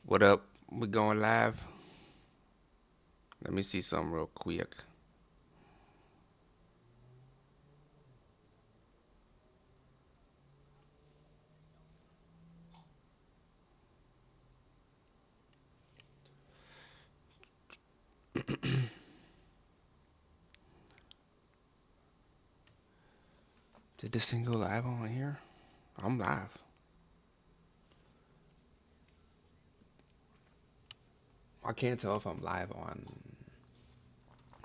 What up? We going live? Let me see something real quick. Did this thing go live on here? I'm live. I can't tell if I'm live on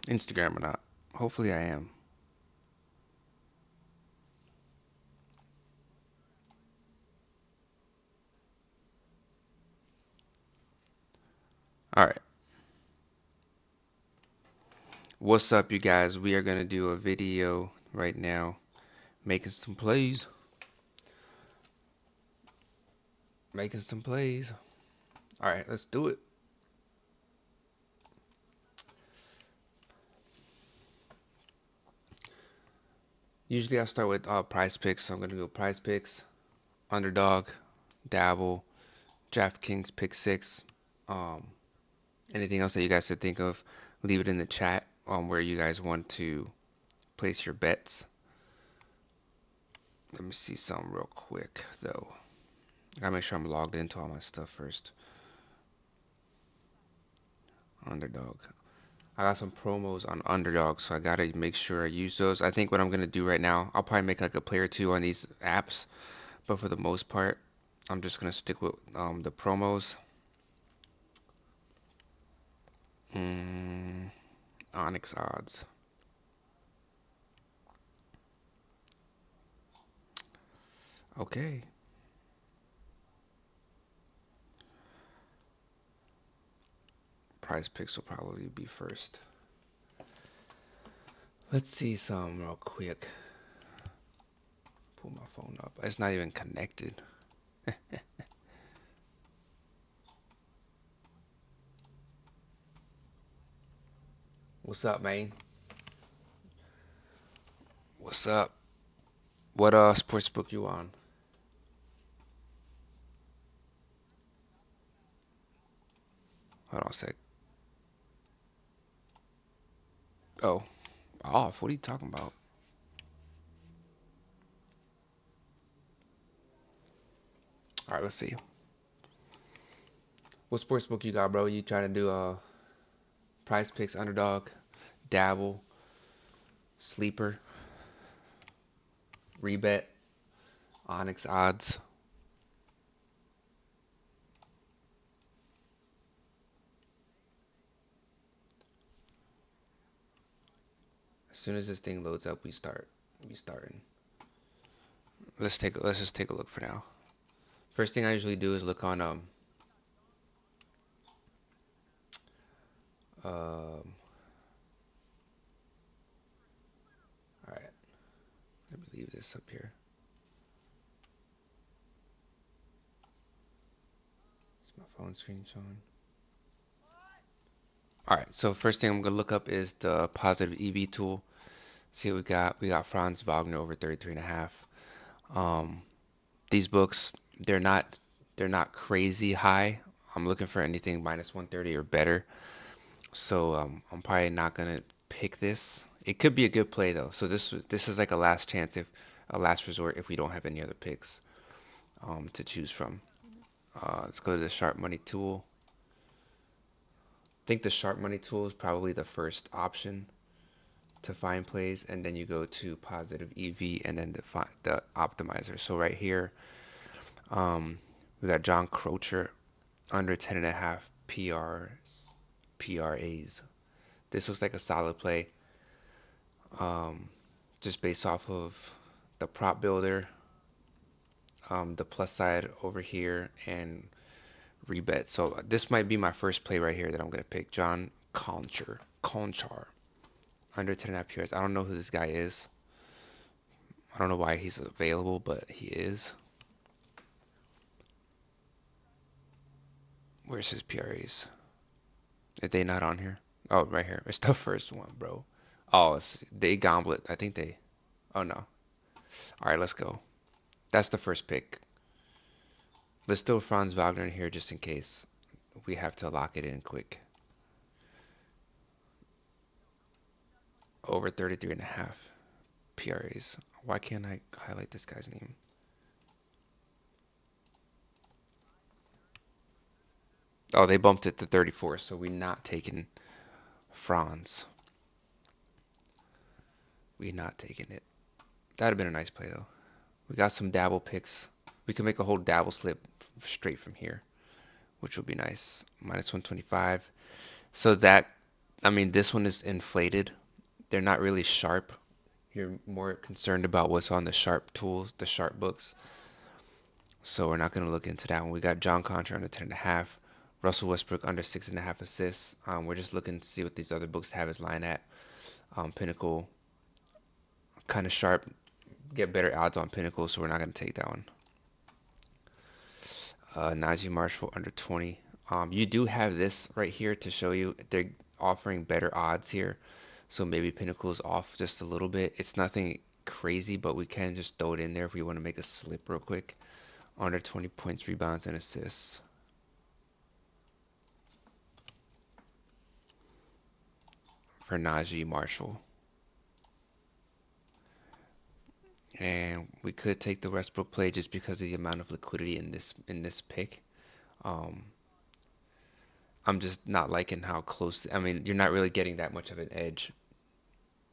Instagram or not. Hopefully I am. All right. What's up, you guys? We are going to do a video right now making some plays. Making some plays. All right, let's do it. Usually I start with prize picks, so I'm going to go prize picks, underdog, dabble, DraftKings pick six. Um, Anything else that you guys could think of, leave it in the chat on where you guys want to place your bets. Let me see something real quick though. I gotta make sure I'm logged into all my stuff first. Underdog. I got some promos on Underdog, so I gotta make sure I use those. I think what I'm gonna do right now, I'll probably make like a play or two on these apps, but for the most part, I'm just gonna stick with the promos. Mm, Onyx odds. Okay. Prize picks will probably be first. Let's see some real quick. Pull my phone up. It's not even connected. What's up, man? What's up? What sports book you on? Hold on a sec. Oh, off. What are you talking about? All right, let's see. What sports book you got, bro? You trying to do prize picks, underdog, dabble, sleeper, rebet, Onyx odds? As soon as this thing loads up, we start. We starting. Let's just take a look for now. First thing I usually do is look on um all right. Let me leave this up here. Is my phone screen showing? All right, so first thing I'm gonna look up is the positive EV tool. See what we got. We got Franz Wagner over 33 and a half. These books, they're not they're not crazy high. I'm looking for anything minus 130 or better. So I'm probably not gonna pick this. It could be a good play though. So this is like a last chance, if a last resort, if we don't have any other picks to choose from. Let's go to the sharp money tool. I think the sharp money tool is probably the first option to find plays, and then you go to positive EV and then the optimizer. So right here, um, we got John Crocher under 10 and a half PRAs. This looks like a solid play, just based off of the prop builder, the plus side over here, and rebet. So this might be my first play right here that I'm gonna pick. John Conchar under 10 and a half PRs. I don't know who this guy is. I don't know why he's available, but he is. Where's his PRAs? Are they not on here? Oh, right here. It's the first one, bro. Oh, it's they goblet. I think they. Oh no. All right, let's go. That's the first pick. Let's throw Franz Wagner in here just in case. we have to lock it in quick. Over 33.5 PRAs. Why can't I highlight this guy's name? Oh, they bumped it to 34, so we're not taking Franz. We're not taking it. That'd have been a nice play though. We got some dabble picks. We can make a whole dabble slip straight from here, which would be nice. Minus 125. So that, I mean, this one is inflated. They're not really sharp. You're more concerned about what's on the sharp tools, the sharp books. So we're not going to look into that one. We got John Contra under 10.5. Russell Westbrook under 6.5 assists. We're just looking to see what these other books have his line at. Pinnacle, kind of sharp. Get better odds on Pinnacle, so we're not going to take that one. Najee Marshall under 20. You do have this right here to show you they're offering better odds here. So maybe Pinnacle's off just a little bit. It's nothing crazy, but we can just throw it in there if we want to make a slip real quick. Under 20 points, rebounds, and assists. For Najee Marshall. And we could take the Westbrook play just because of the amount of liquidity in this pick. Um, I'm just not liking how close. I mean, you're not really getting that much of an edge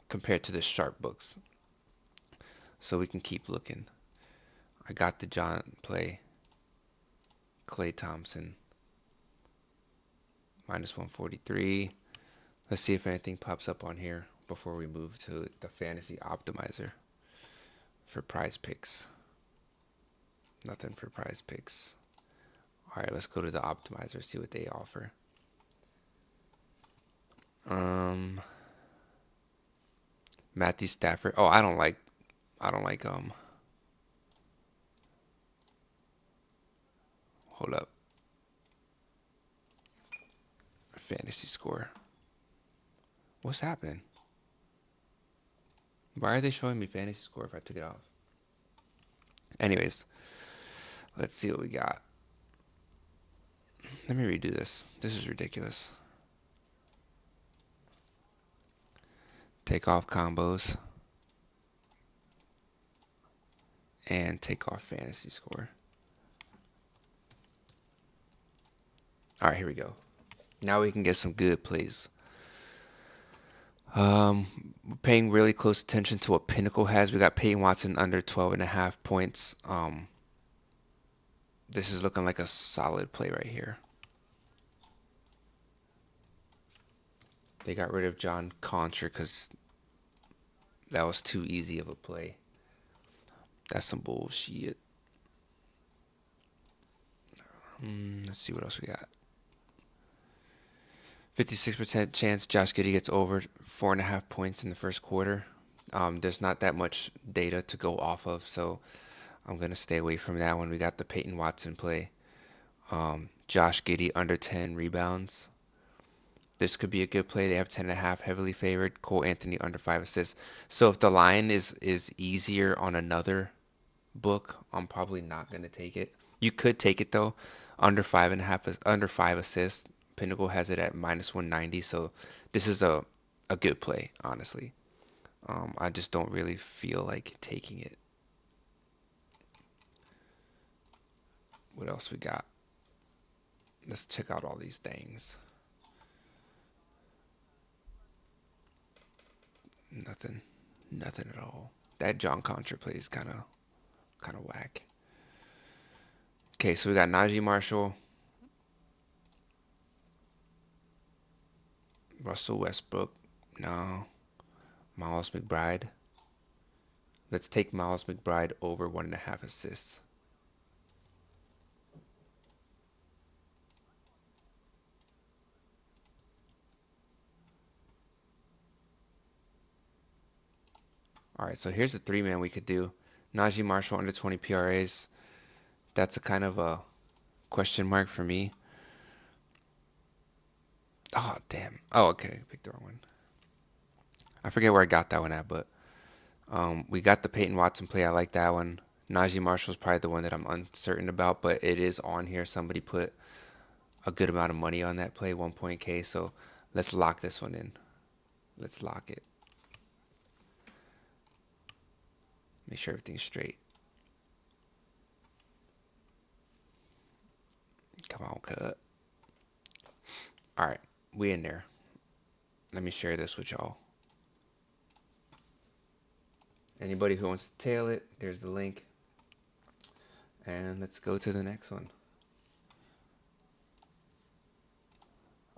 compared to the sharp books. So we can keep looking. I got the John play. Klay Thompson. Minus 143. Let's see if anything pops up on here before we move to the fantasy optimizer for prize picks. Nothing for prize picks. All right, let's go to the optimizer, see what they offer. Matthew Stafford. Oh, I don't like hold up. Fantasy score. What's happening? Why are they showing me fantasy score if I took it off? Anyways, let's see what we got. Let me redo this. This is ridiculous. Take off combos. And take off fantasy score. All right, here we go. Now we can get some good plays. Paying really close attention to what Pinnacle has. We got Peyton Watson under 12.5 points. This is looking like a solid play right here. They got rid of John Contra because that was too easy of a play. That's some bullshit. Let's see what else we got. 56% chance Josh Giddey gets over 4.5 points in the first quarter. There's not that much data to go off of, so I'm going to stay away from that one. We got the Peyton Watson play. Josh Giddey under 10 rebounds. This could be a good play. They have 10.5 heavily favored. Cole Anthony under 5 assists. So if the line is easier on another book, I'm probably not going to take it. You could take it though. Under 5.5, under 5 assists. Pinnacle has it at minus 190. So this is a good play, honestly. I just don't really feel like taking it. What else we got? Let's check out all these things. Nothing at all. That John Contra play is kind of whack. Okay, so we got Najee Marshall, Russell Westbrook, no, Miles McBride. Let's take Miles McBride over 1.5 assists. All right, so here's the 3-man we could do. Najee Marshall under 20 PRAs. That's a kind of a question mark for me. Oh, damn. Oh, okay. Picked the wrong one. I forget where I got that one at, but we got the Peyton Watson play. I like that one. Najee Marshall's probably the one that I'm uncertain about, but it is on here. Somebody put a good amount of money on that play, 1 K. So let's lock this one in. Let's lock it. Make sure everything's straight. Come on, cut. All right, we in there. Let me share this with y'all. Anybody who wants to tail it, there's the link. And let's go to the next one.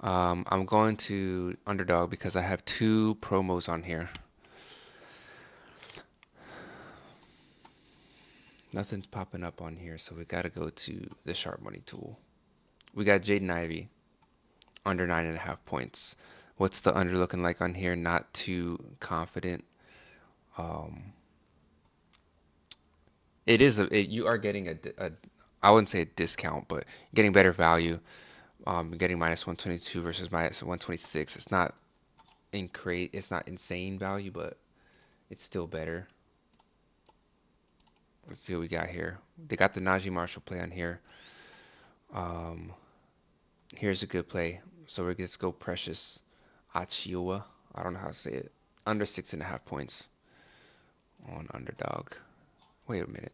I'm going to Underdog because I have 2 promos on here. Nothing's popping up on here, so we got to go to the Sharp Money tool. We got Jaden Ivey under 9.5 points. What's the under looking like on here? Not too confident. It is you are getting a I wouldn't say a discount, but getting better value. Getting minus 122 versus minus 126. It's not it's not insane value, but it's still better. Let's see what we got here. They got the Najee Marshall play on here. Here's a good play. So we're let's go Precious Achiuwa. I don't know how to say it. Under 6.5 points on Underdog. Wait a minute.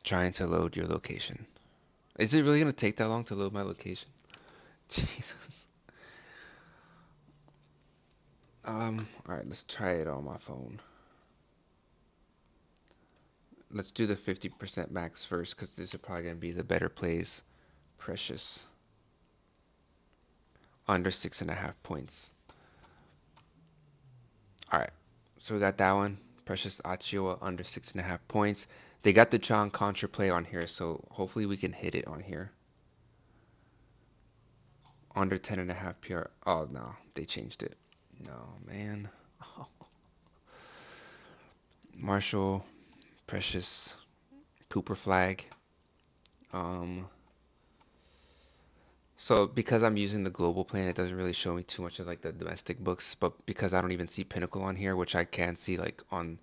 Trying to load your location. Is it really gonna take that long to load my location? Jesus. All right, let's try it on my phone. Let's do the 50% max first, because these are probably gonna be the better plays. Precious. Under 6.5 points. All right, so we got that one. Precious Achiuwa under 6.5 points. They got the John Contra play on here, so hopefully we can hit it on here. Under 10.5 PR. Oh no, they changed it. No, man. Oh. Marshall, Precious, Cooper Flag. So because I'm using the global plan, it doesn't really show me too much of like the domestic books, but because I don't even see Pinnacle on here, which I can see like on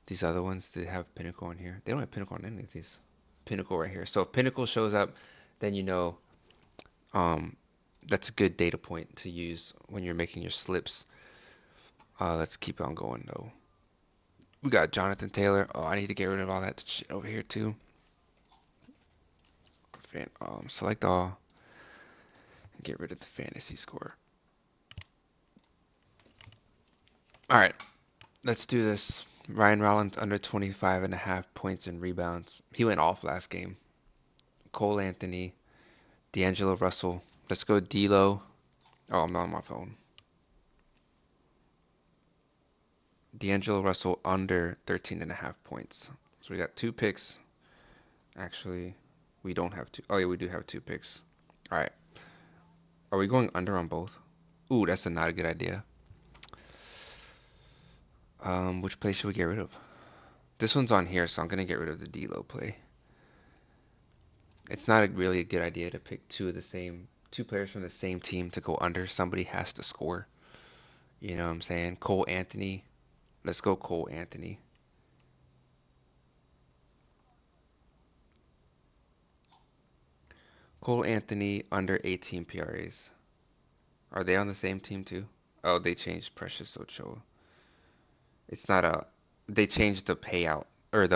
these other ones, they have Pinnacle on here. They don't have Pinnacle on any of these. Pinnacle right here. So if Pinnacle shows up, then you know that's a good data point to use when you're making your slips. Let's keep on going though. We got Jonathan Taylor. Oh, I need to get rid of all that shit over here too. Select all. Get rid of the fantasy score. All right, let's do this. Ryan Rollins under 25.5 points and rebounds. He went off last game. Cole Anthony, D'Angelo Russell. Let's go D'Lo. Oh, I'm not on my phone. D'Angelo Russell under 13.5 points. So we got 2 picks. Actually, we don't have 2. Oh yeah, we do have 2 picks. All right. Are we going under on both? Ooh, that's not a good idea. Which play should we get rid of? This one's on here, so I'm gonna get rid of the D'Lo play. It's not really a good idea to pick 2 players from the same team to go under. Somebody has to score. You know what I'm saying? Cole Anthony. Let's go Cole Anthony. Cole Anthony under 18 PRAs. Are they on the same team too? Oh, they changed Precious Ochoa. It's not a. They changed the payout or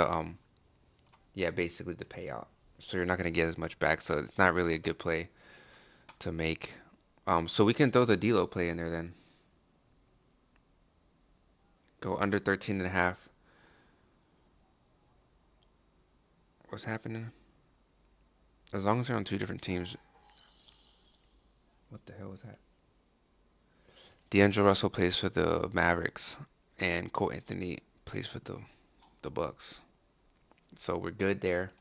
yeah, basically the payout. So you're not gonna get as much back. So it's not really a good play to make. So we can throw the D'Lo play in there then. Go under 13.5. What's happening? As long as they're on 2 different teams. What the hell was that? D'Angelo Russell plays for the Mavericks, and Cole Anthony plays for the Bucks. So we're good there.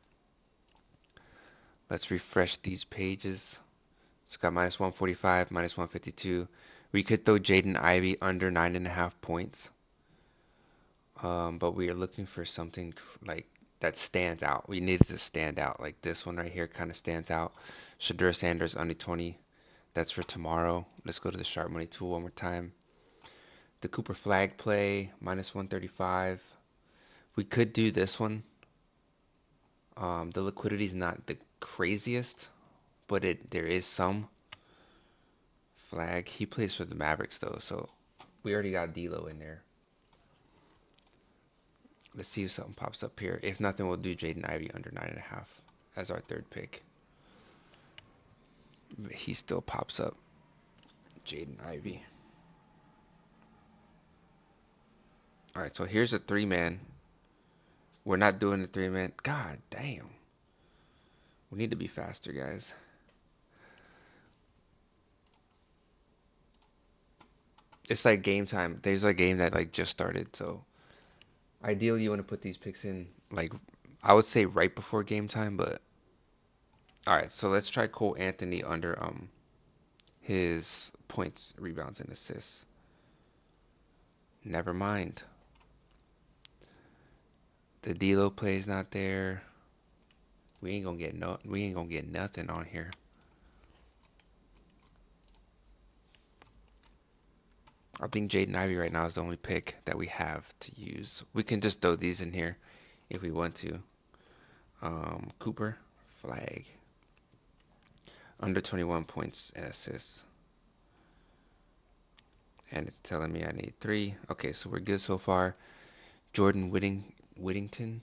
Let's refresh these pages. It's got minus 145, minus 152. We could throw Jaden Ivey under 9.5 points. But we are looking for something like that stands out. We need it to stand out. Like this one right here kind of stands out. Shedeur Sanders under 20. That's for tomorrow. Let's go to the Sharp Money tool one more time. The Cooper Flag play, minus 135. We could do this one. The liquidity is not the craziest, but there is some. Flag. He plays for the Mavericks though, so we already got D'Lo in there. Let's see if something pops up here. If nothing, we'll do Jaden Ivey under 9.5 as our third pick. He still pops up. Jaden Ivey. All right, so here's a 3-man. We're not doing the 3-man. God damn. We need to be faster, guys. It's like game time. There's a game that like just started, so ideally you want to put these picks in like I would say right before game time, but all right, so let's try Cole Anthony under his points, rebounds, and assists. Never mind. The D'Lo play's not there. We ain't gonna get nothing on here. I think Jaden Ivey right now is the only pick that we have to use. We can just throw these in here if we want to. Cooper, Flag, under 21 points and assists. And it's telling me I need 3. Okay, so we're good so far. Jordan Whittington.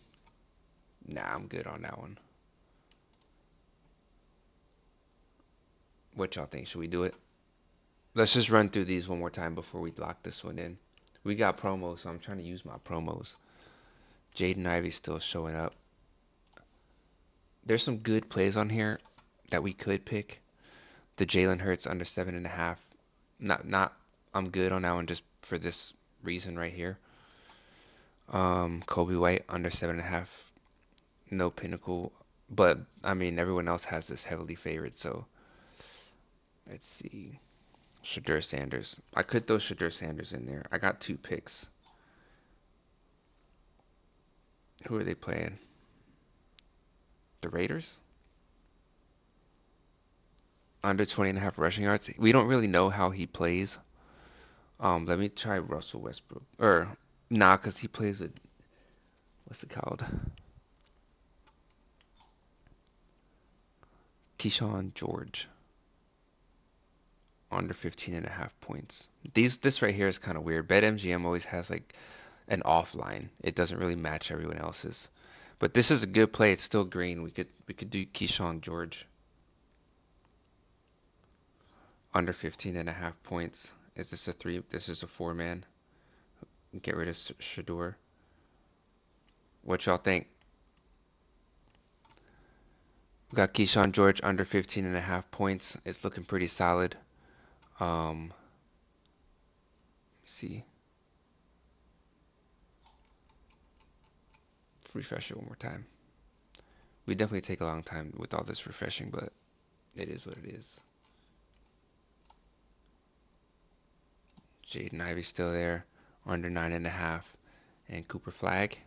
Nah, I'm good on that one. What y'all think? Should we do it? Let's just run through these one more time before we lock this one in. We got promos, so I'm trying to use my promos. Jaden Ivey's still showing up. There's some good plays on here that we could pick. The Jalen Hurts under 7.5. Not. I'm good on that one just for this reason right here. Kobe White under 7.5. No pinnacle, but I mean everyone else has this heavily favored. So let's see. Shadur Sanders. I could throw Shadur Sanders in there. I got 2 picks. Who are they playing? The Raiders? Under 20.5 rushing yards. We don't really know how he plays. Let me try Russell Westbrook. Or, nah, because he plays with, what's it called? Keyshawn George. Under 15.5 points. This right here is kind of weird. BetMGM always has like an offline. It doesn't really match everyone else's. But this is a good play. It's still green. We could do Keyshawn George. Under 15.5 points. Is this a 3? This is a 4-man. Get rid of Shador. What y'all think? We got Keyshawn George under 15.5 points. It's looking pretty solid. See. Refresh it one more time. We definitely take a long time with all this refreshing, but it is what it is. Jaden Ivey still there, under 9.5, and Cooper Flag.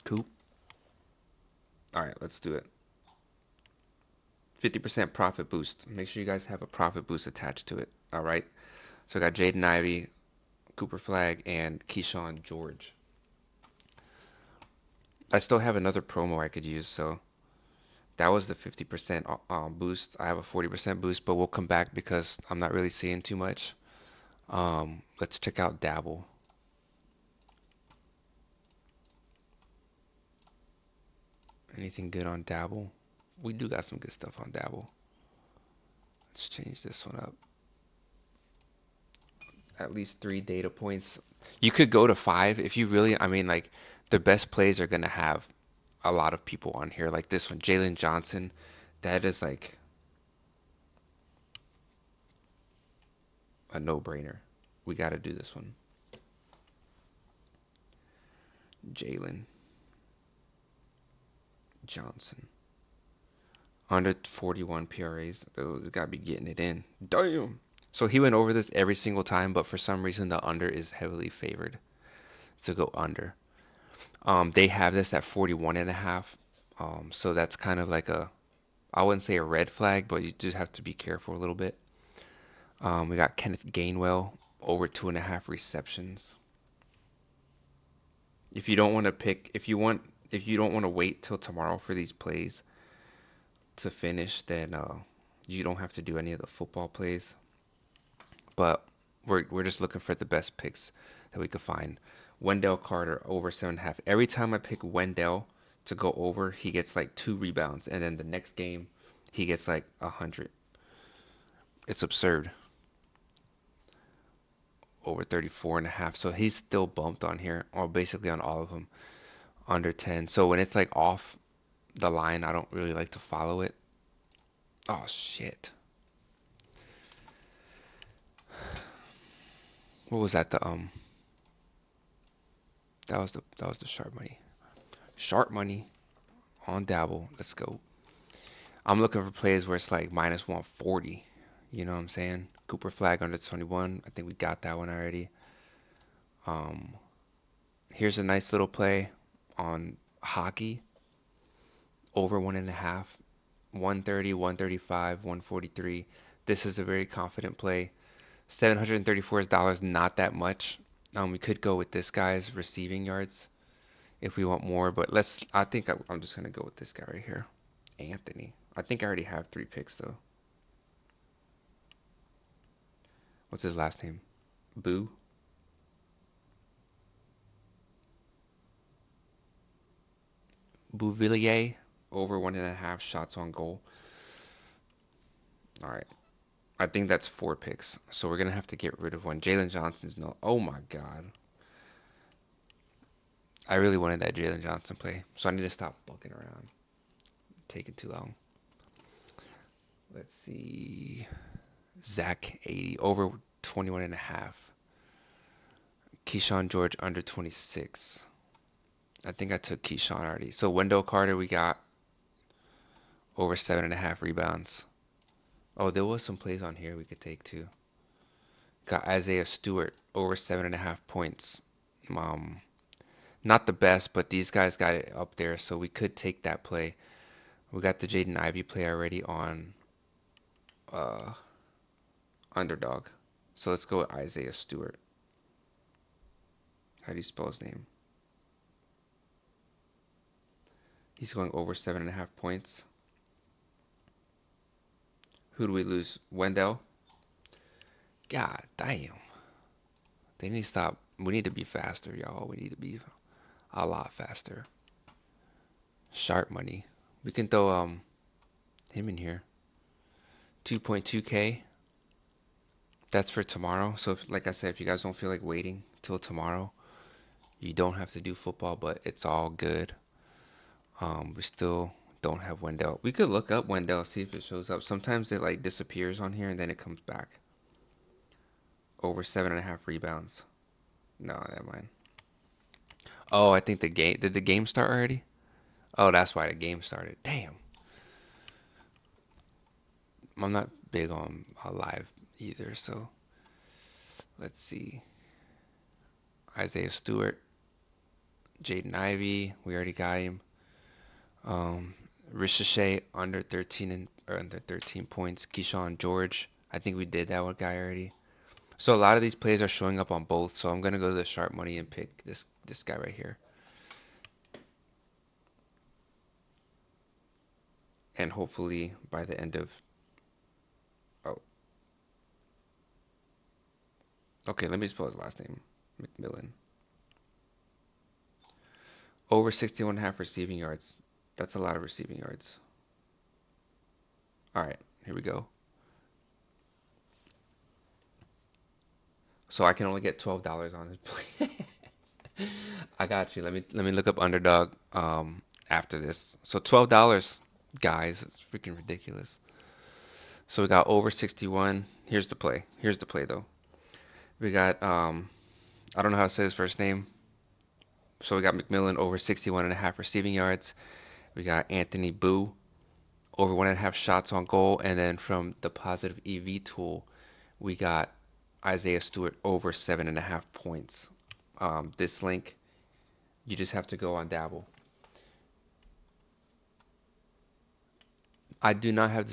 Coop. All right, let's do it. 50% profit boost. Make sure you guys have a profit boost attached to it. All right. So I got Jaden Ivey, Cooper Flag, and Keyshawn George. I still have another promo I could use, so that was the 50% boost. I have a 40% boost, but we'll come back because I'm not really seeing too much. Let's check out Dabble. Anything good on Dabble? We do got some good stuff on Dabble. Let's change this one up. At least 3 data points. You could go to 5 if you really, I mean, like, the best plays are going to have a lot of people on here. Like this one, Jalen Johnson. That is like a no-brainer. We got to do this one. Jalen Johnson. Under 41 PRAs. Those got to be getting it in. Damn. So he went over this every single time, but for some reason the under is heavily favored to go under. They have this at 41.5. So that's kind of like I wouldn't say a red flag, but you just have to be careful a little bit. We got Kenneth Gainwell over 2.5 receptions. If you don't want to pick, if you want If you don't want to wait till tomorrow for these plays to finish, then you don't have to do any of the football plays. But we're just looking for the best picks that we could find. Wendell Carter over 7.5. Every time I pick Wendell to go over, he gets like 2 rebounds, and then the next game he gets like 100. It's absurd. Over 34.5. So he's still bumped on here, or basically on all of them, under 10. So when it's like off the line, I don't really like to follow it. Oh shit. What was that? That was the sharp money. Sharp money on Dabble. Let's go. I'm looking for plays where it's like minus 140. You know what I'm saying? Cooper Flag under 21. I think we got that one already. Um, Here's a nice little play on hockey. Over 1.5. 130, 135, 143. This is a very confident play. $734, not that much. We could go with this guy's receiving yards if we want more, but I think I'm just gonna go with this guy right here, Anthony. I think I already have 3 picks though. What's his last name? Boo? Bouvillier over 1.5 shots on goal. All right. I think that's 4 picks. So we're gonna have to get rid of one. Jalen Johnson's no. Oh my God. I really wanted that Jalen Johnson play, so I need to stop bucking around. Taking too long. Let's see. Zach 80 over 21.5. Keyshawn George under 26. I think I took Keyshawn already. So Wendell Carter, we got over 7.5 rebounds. Oh, there was some plays on here we could take too. Got Isaiah Stewart over 7.5 points. Not the best, but these guys got it up there, so we could take that play. We got the Jaden Ivey play already on uh, underdog. So let's go with Isaiah Stewart. How do you spell his name? He's going over 7.5 points. Who do we lose? Wendell? God damn. They need to stop. We need to be faster, y'all. We need to be a lot faster. Sharp money. We can throw him in here. 2.2K. That's for tomorrow. So if, like I said, if you guys don't feel like waiting till tomorrow, you don't have to do football, but it's all good. We still don't have Wendell. We could look up Wendell, see if it shows up. Sometimes it like disappears on here and then it comes back. Over 7.5 rebounds. No, never mind. Oh, I think did the game start already? Oh, that's why the game started. Damn. I'm not big on live either, so let's see. Isaiah Stewart, Jaden Ivey, we already got him. Ricochet under 13 points. Keyshawn George, I think we did that one guy already. So a lot of these plays are showing up on both, so I'm gonna go to the sharp money and pick this guy right here. And hopefully by the end of oh, okay, let me spell his last name. McMillan. Over 61.5 receiving yards. That's a lot of receiving yards. All right, here we go. So I can only get $12 on his play. I got you. Let me look up underdog after this. So $12, guys, it's freaking ridiculous. So we got over 61. Here's the play. Here's the play though. We got I don't know how to say his first name. So we got McMillan over 61.5 receiving yards. We got Anthony Boo over 1.5 shots on goal, and then from the positive EV tool, we got Isaiah Stewart over 7.5 points. This link, you just have to go on Dabble. I do not have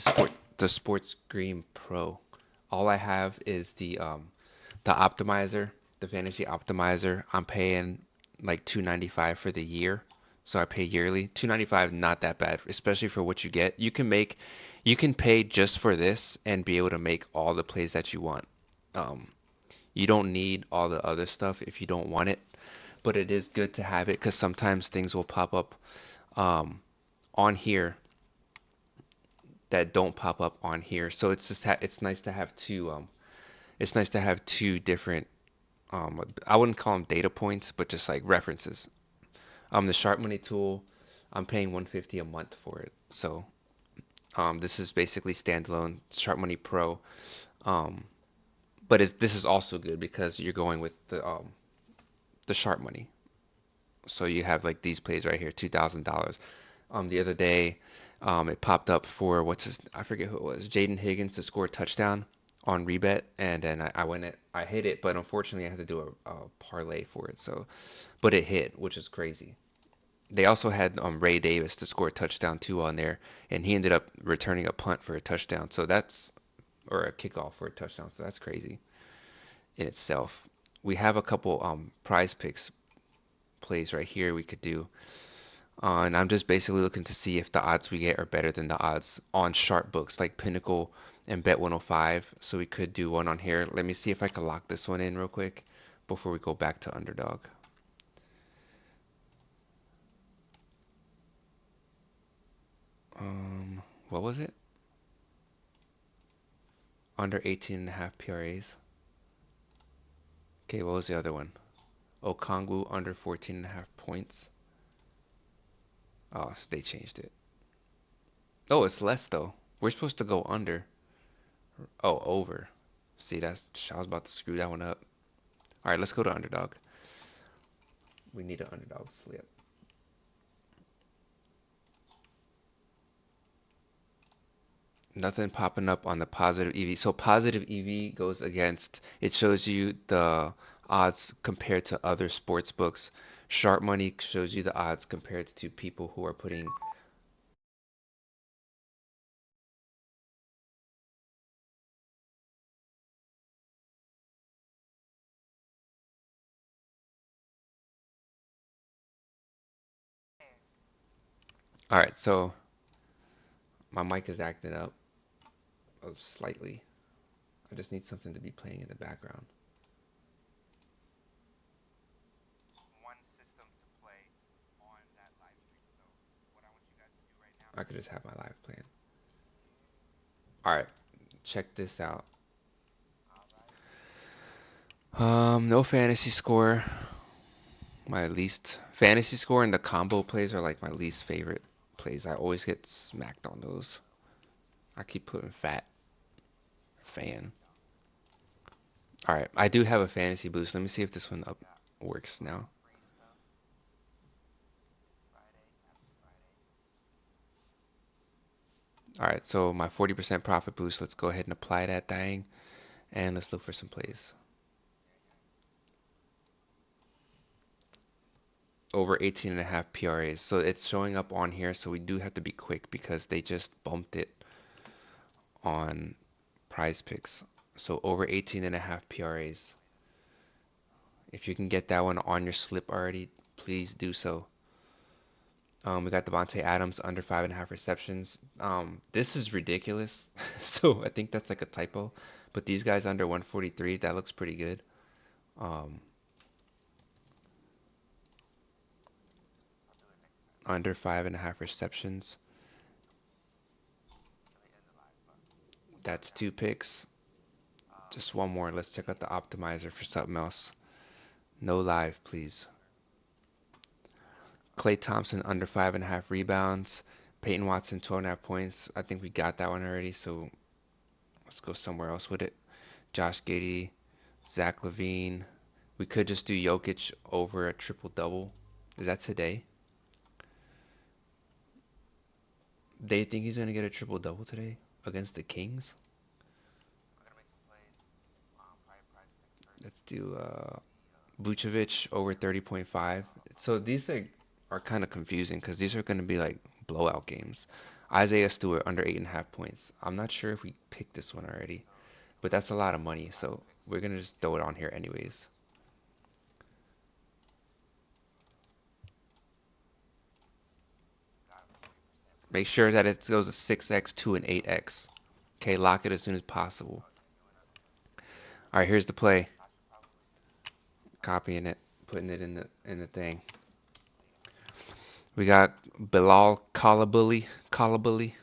the Sports Green Pro. All I have is the optimizer, the fantasy optimizer. I'm paying like $2.95 for the year So I pay yearly. 295, not that bad, especially for what you get. You can pay just for this and be able to make all the plays that you want. Um, you don't need all the other stuff if you don't want it, but it is good to have it because sometimes things will pop up um, on here that don't pop up on here. So it's just it's nice to have two. It's nice to have two different. I wouldn't call them data points, but just like references. The Sharp Money tool, I'm paying 150 a month for it. So this is basically standalone Sharp Money Pro. Um, but this is also good because you're going with the Sharp Money. So you have like these plays right here, $2,000. The other day, it popped up for I forget who it was, Jaden Higgins to score a touchdown on rebet, and then I went it, I hit it, but unfortunately I had to do a parlay for it. So, but it hit, which is crazy. They also had Ray Davis to score a touchdown too on there, and he ended up returning a punt for a touchdown. So that's or a kickoff for a touchdown. So that's crazy in itself. We have a couple prize picks plays right here we could do. And I'm just basically looking to see if the odds we get are better than the odds on sharp books like Pinnacle and Bet 105. So we could do one on here. Let me see if I can lock this one in real quick before we go back to Underdog. What was it? Under 18 and a half PRAs. Okay, what was the other one? Okongwu under 14 and a half points. Oh, so they changed it. Oh, it's less though. We're supposed to go under. Oh, over. See, I was about to screw that one up. All right, let's go to Underdog. We need an Underdog slip. Nothing popping up on the positive EV. So positive EV goes against, it shows you the odds compared to other sports books. Sharp Money shows you the odds compared to people who are putting. All right, so my mic is acting up slightly. I just need something to be playing in the background. I could just have my live playing. All right, check this out. No fantasy score. My least fantasy score and the combo plays are like my least favorite plays. I always get smacked on those. I keep putting fan. All right, I do have a fantasy boost. Let me see if this one up works now. All right, so my 40% profit boost. Let's go ahead and apply that thing, and let's look for some plays. Over 18 and a half PRAs. So it's showing up on here, so we do have to be quick because they just bumped it on prize picks. So over 18 and a half PRAs. If you can get that one on your slip already, please do so. We got Devontae Adams under 5.5 receptions. This is ridiculous. So I think that's like a typo. But these guys under 143, that looks pretty good. Um, Under 5.5 receptions. That's two picks. Just one more. Let's check out the optimizer for something else. No live, please. Klay Thompson under 5.5 rebounds. Peyton Watson 12.5 points. I think we got that one already, so let's go somewhere else with it. Josh Giddey, Zach LaVine. We could just do Jokic over a triple double. Is that today? They think he's gonna get a triple double today against the Kings. Let's do Vucevic over 30.5. So these are kind of confusing because these are going to be like blowout games. Isaiah Stewart under 8.5 points. I'm not sure if we picked this one already, but that's a lot of money. So we're going to just throw it on here anyways. Make sure that it goes a 6x to an 8x. Okay, lock it as soon as possible. All right, here's the play. Copying it, putting it in the thing. We got Bilal Kalabuli. Kalabuli.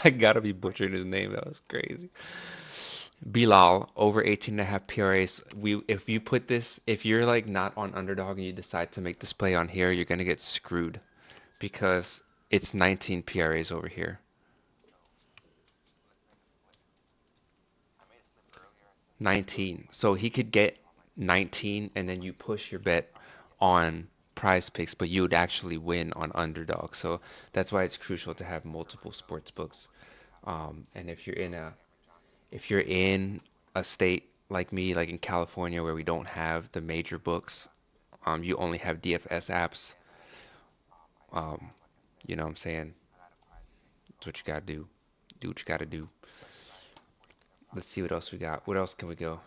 I gotta be butchering his name. That was crazy. Bilal over 18 and a half PRAs. If you put this, if you're like not on underdog and you decide to make this play on here, you're gonna get screwed because it's 19 PRAs over here. 19. So he could get 19 and then you push your bet on prize picks, but you would actually win on underdog. So that's why it's crucial to have multiple sports books. And if you're in a state like me, like in California, where we don't have the major books, you only have DFS apps. Um, you know what I'm saying? That's what you gotta do. Do what you gotta do. Let's see what else we got. What else can we go?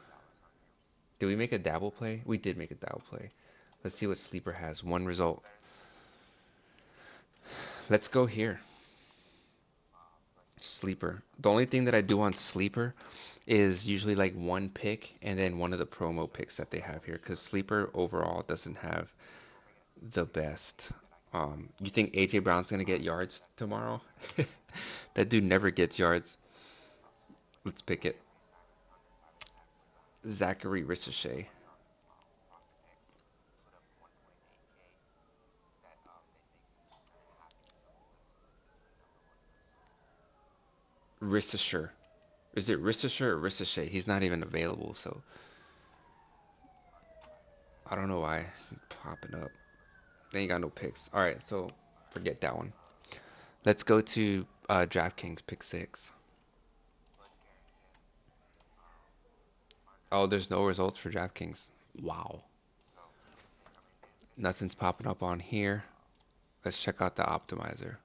Did we make a dabble play? We did make a dabble play. Let's see what Sleeper has. One result. Let's go here. Sleeper. The only thing that I do on Sleeper is usually like one pick and then one of the promo picks that they have here because Sleeper overall doesn't have the best. You think AJ Brown's gonna get yards tomorrow? That dude never gets yards. Let's pick it. Zachary Ricochet. Ricochet. Is it Ricochet or Ricochet? He's not even available, so I don't know why it's popping up. They ain't got no picks. All right, so forget that one. Let's go to DraftKings pick six. Oh, there's no results for DraftKings. Wow. Nothing's popping up on here. Let's check out the optimizer.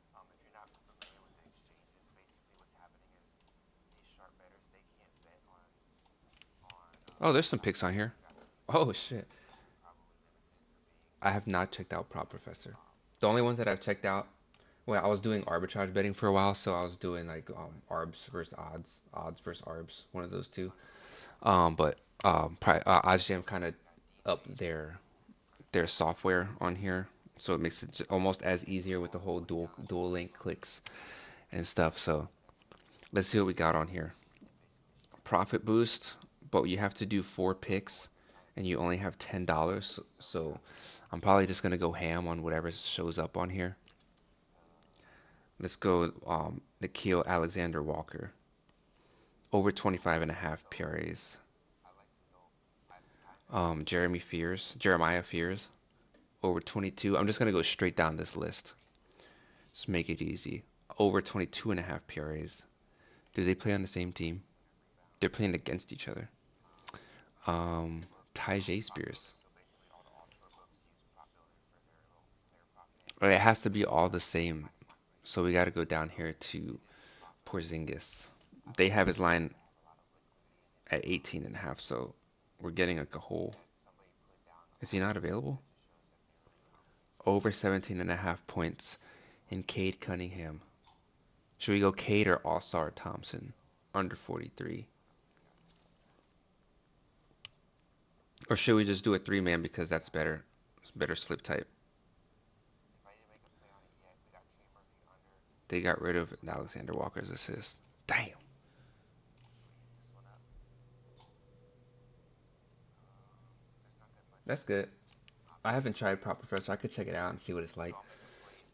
Oh, there's some picks on here. Oh shit. I have not checked out Prop Professor. The only ones that I've checked out, well, I was doing arbitrage betting for a while, so I was doing like arbs versus odds versus arbs, one of those two. But OddsJam kind of up their software on here, so it makes it almost as easier with the whole dual link clicks and stuff. So let's see what we got on here. Profit boost, but you have to do four picks, and you only have $10. So I'm probably just gonna go ham on whatever shows up on here. Let's go Nikhil Alexander Walker over 25 and a half PRAs. Jeremiah Fears over 22. I'm just gonna go straight down this list. Just make it easy. Over 22 and a half PRAs. Do they play on the same team? They're playing against each other. Um, Tyjae Spears. It has to be all the same. So we got to go down here to Porzingis. They have his line at 18 and a half, so we're getting like a whole. Is he not available? Over 17 and a half points in Cade Cunningham. Should we go Cade or All-Star Thompson? Under 43. Or should we just do a three-man because that's better? It's better slip type. They got rid of Alexander Walker's assist. Damn. That's good. I haven't tried Prop Professor. I could check it out and see what it's like.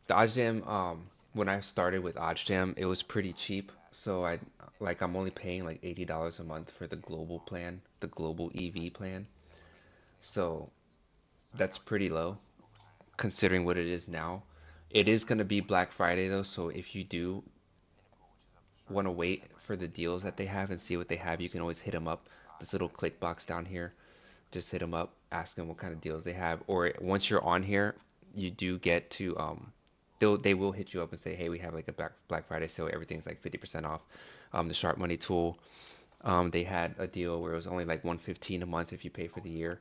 The OddsJam, when I started with OddsJam, it was pretty cheap. So I'm only paying like $80 a month for the global plan, the global EV plan. So that's pretty low considering what it is now. It is going to be Black Friday though, so if you do want to wait for the deals that they have and see what they have, you can always hit them up. This little click box down here, just hit them up, ask them what kind of deals they have. Or once you're on here, you do get to they will hit you up and say, hey, we have like a Black Friday sale, everything's like 50% off. The Sharp Money tool, they had a deal where it was only like 115 a month if you pay for the year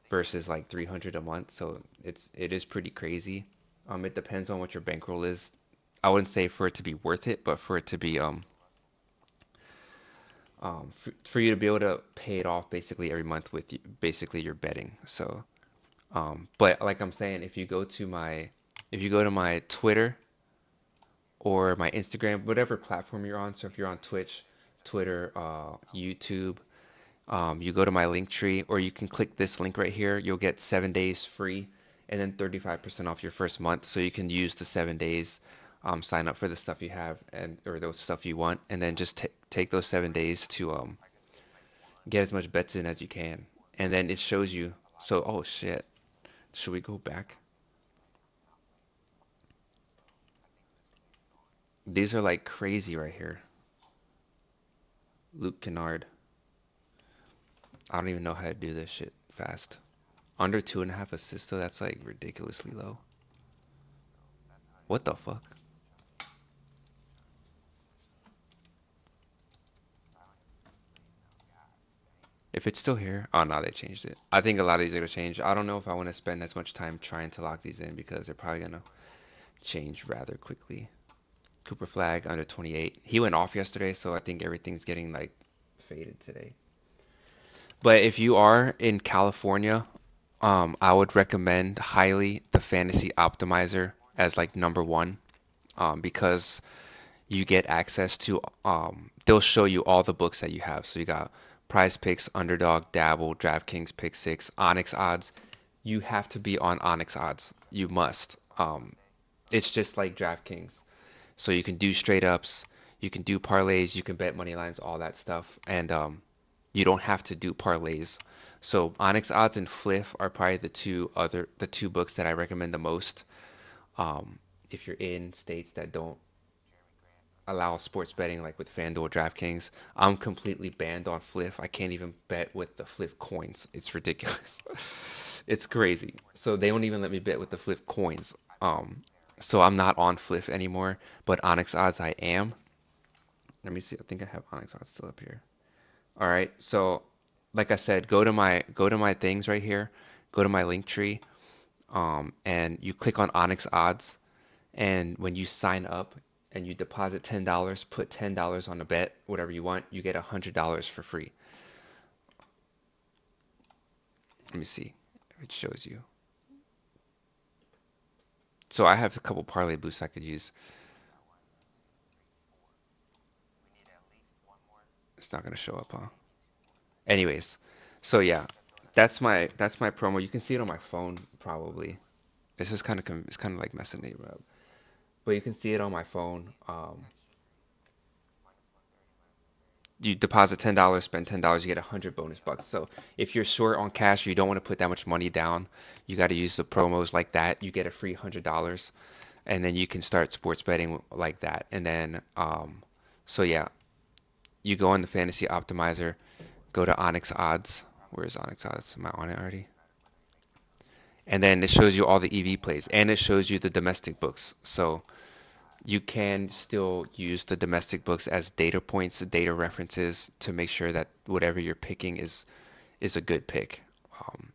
versus like 300 a month. So it is pretty crazy. It depends on what your bankroll is. I wouldn't say for it to be worth it, but for it to be for you to be able to pay it off basically every month with you, basically your betting. So but like I'm saying, if you go to my Twitter or my Instagram, whatever platform you're on. So if you're on Twitch, Twitter, YouTube, you go to my link tree, or you can click this link right here. You'll get 7 days free, and then 35% off your first month. So you can use the 7 days, sign up for the stuff you have and or those stuff you want, and then just take those 7 days to get as much bets in as you can, and then it shows you. So oh shit, should we go back? These are like crazy right here. Luke Kennard. I don't even know how to do this shit fast. Under 2.5 assists though, that's like ridiculously low. What the fuck? If it's still here, oh no, they changed it. I think a lot of these are gonna change. I don't know if I want to spend as much time trying to lock these in because they're probably gonna change rather quickly. Cooper Flag under 28. He went off yesterday, so I think everything's getting like faded today. But if you are in California, I would recommend highly the Fantasy Optimizer as like number one, because you get access to they'll show you all the books that you have. So you got Prize Picks, Underdog, Dabble, DraftKings, Pick Six, Onyx Odds. You have to be on Onyx Odds. You must. It's just like DraftKings. So you can do straight ups, you can do parlays, you can bet money lines, all that stuff, and you don't have to do parlays. So Onyx Odds and Fliff are probably the two books that I recommend the most. Um, if you're in states that don't allow sports betting like with FanDuel or DraftKings. I'm completely banned on Fliff. I can't even bet with the Fliff coins. It's ridiculous. It's crazy. So they don't even let me bet with the Fliff coins. Um, so I'm not on Fliff anymore, but Onyx Odds I am. Let me see. I think I have Onyx Odds still up here. All right. So like I said, go to my things right here. Go to my link tree, and you click on Onyx Odds. And when you sign up and you deposit $10, put $10 on a bet, whatever you want, you get $100 for free. Let me see if it shows you. So I have a couple parlay boosts I could use. It's not gonna show up, huh? Anyways, so yeah, that's my promo. You can see it on my phone probably. This is kind of it's kind of like messing me up, but you can see it on my phone. You deposit $10, spend $10, you get 100 bonus bucks. So if you're short on cash or you don't want to put that much money down, you got to use the promos like that. You get a free $100, and then you can start sports betting like that. And then, so yeah, you go on the Fantasy Optimizer, go to Onyx Odds. Where is Onyx Odds? Am I on it already? And then it shows you all the EV plays, and it shows you the domestic books. So you can still use the domestic books as data points, data references to make sure that whatever you're picking is a good pick.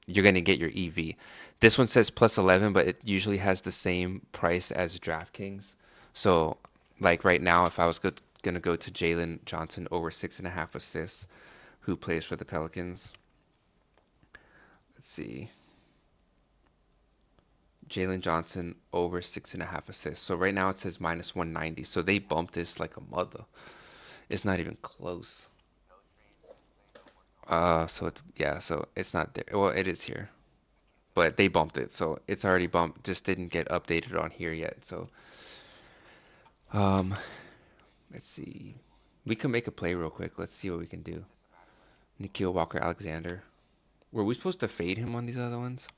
You're going to get your EV. This one says plus 11, but it usually has the same price as DraftKings. So, like right now, if I was going to go to Jalen Johnson over 6.5 assists, who plays for the Pelicans. Let's see. Jalen Johnson over 6.5 assists. So right now it says minus 190. So they bumped this like a mother. It's not even close. So it's yeah, so it's not there. Well, it is here, but they bumped it, so it's already bumped. Just didn't get updated on here yet. So, um, let's see. We can make a play real quick. Let's see what we can do. Nikhil Walker Alexander. Were we supposed to fade him on these other ones?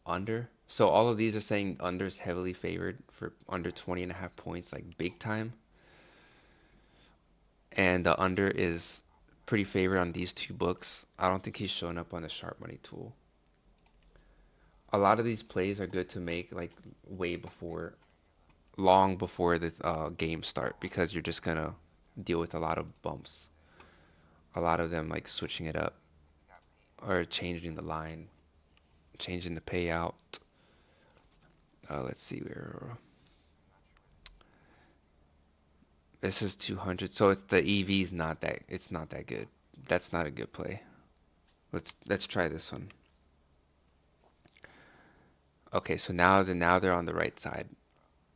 Under. So all of these are saying under is heavily favored for under 20.5 points, like big time. And the under is pretty favored on these two books. I don't think he's showing up on the sharp money tool. A lot of these plays are good to make like way before, long before the game start because you're just gonna deal with a lot of bumps. A lot of them like switching it up or changing the line, changing the payout. Let's see where this is 200. So it's the EV's not that it's not that good. That's not a good play. Let's try this one. Okay, so now they're on the right side.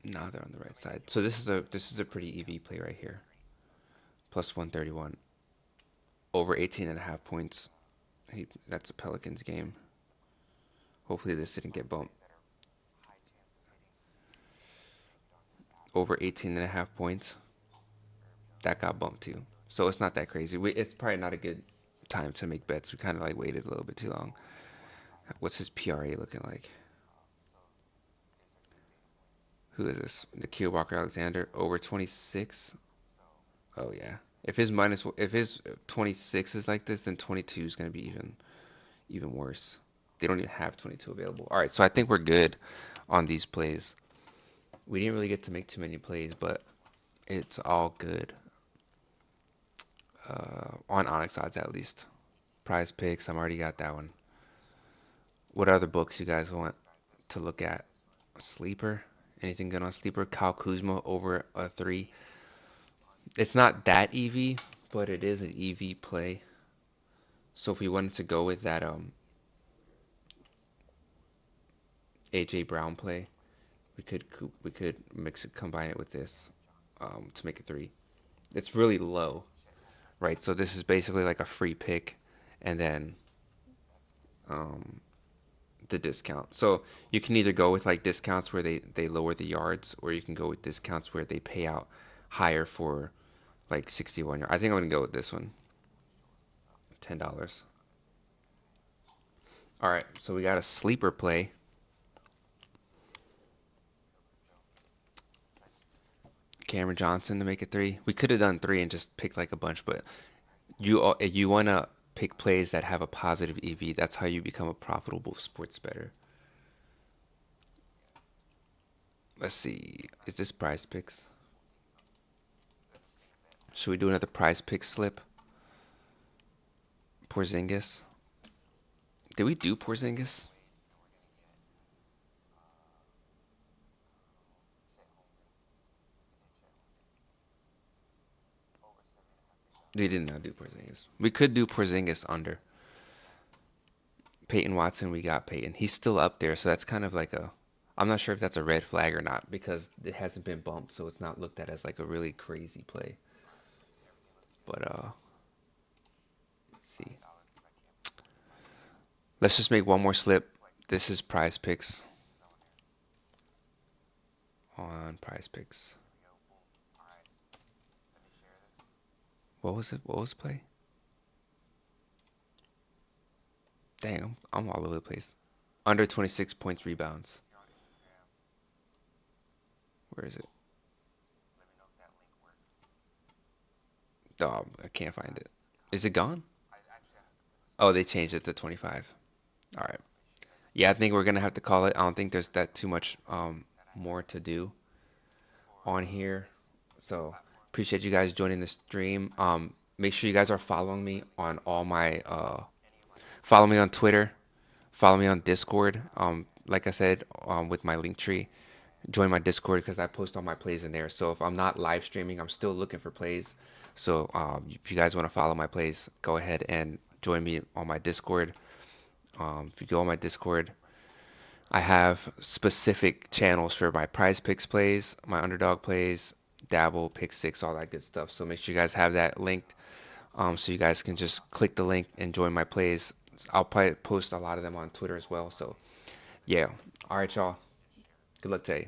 Now they're on the right side. So this is a pretty EV play right here. Plus 131. Over 18 and a half points. That's a Pelicans game. Hopefully this didn't get bumped. Over 18 and a half points. That got bumped too. So it's not that crazy. It's probably not a good time to make bets. We kind of like waited a little bit too long. What's his PRA looking like? Who is this? Nikhil Walker Alexander over 26. Oh yeah. If his 26 is like this, then 22 is gonna be even worse. They don't even have 22 available. All right, so I think we're good on these plays. We didn't really get to make too many plays, but it's all good. On Onyx odds at least. Prize picks, I'm already got that one. What other books you guys want to look at? A sleeper? Anything good on sleeper? Kyle Kuzma over a 3. It's not that EV, but it is an EV play. So if we wanted to go with that AJ Brown play, we could combine it with this to make a 3. It's really low, right? So this is basically like a free pick, and then um, the discount. So you can either go with like discounts where they lower the yards, or you can go with discounts where they pay out higher for like 61 yards. I think I'm gonna go with this one, $10. All right, so we got a sleeper play. Cameron Johnson to make it 3. We could have done 3 and just picked like a bunch, but you wanna pick plays that have a positive EV. That's how you become a profitable sports bettor. Let's see. Is this prize picks? Should we do another prize pick slip? Porzingis. Did we do Porzingis? We did not do Porzingis. We could do Porzingis under. Peyton Watson, we got Peyton. He's still up there, so that's kind of like a. I'm not sure if that's a red flag or not because it hasn't been bumped, so it's not looked at as like a really crazy play. But let's see. Let's just make one more slip. This is prize picks on prize picks. What was it? What was the play? Dang, I'm all over the place. Under 26 points rebounds. Where is it? Oh, I can't find it. Is it gone? Oh, they changed it to 25. All right. Yeah, I think we're gonna have to call it. I don't think there's that too much more to do on here. So appreciate you guys joining the stream. Make sure you guys are following me on all my follow me on Twitter, follow me on Discord. Like I said, with my link tree, join my Discord because I post all my plays in there. So if I'm not live streaming, I'm still looking for plays. So if you guys want to follow my plays, go ahead and join me on my Discord. If you go on my Discord, I have specific channels for my prize picks plays, my underdog plays, dabble, pick six, all that good stuff. So make sure you guys have that linked so you guys can just click the link and join my plays. I'll probably post a lot of them on Twitter as well. So yeah. All right, y'all. Good luck today.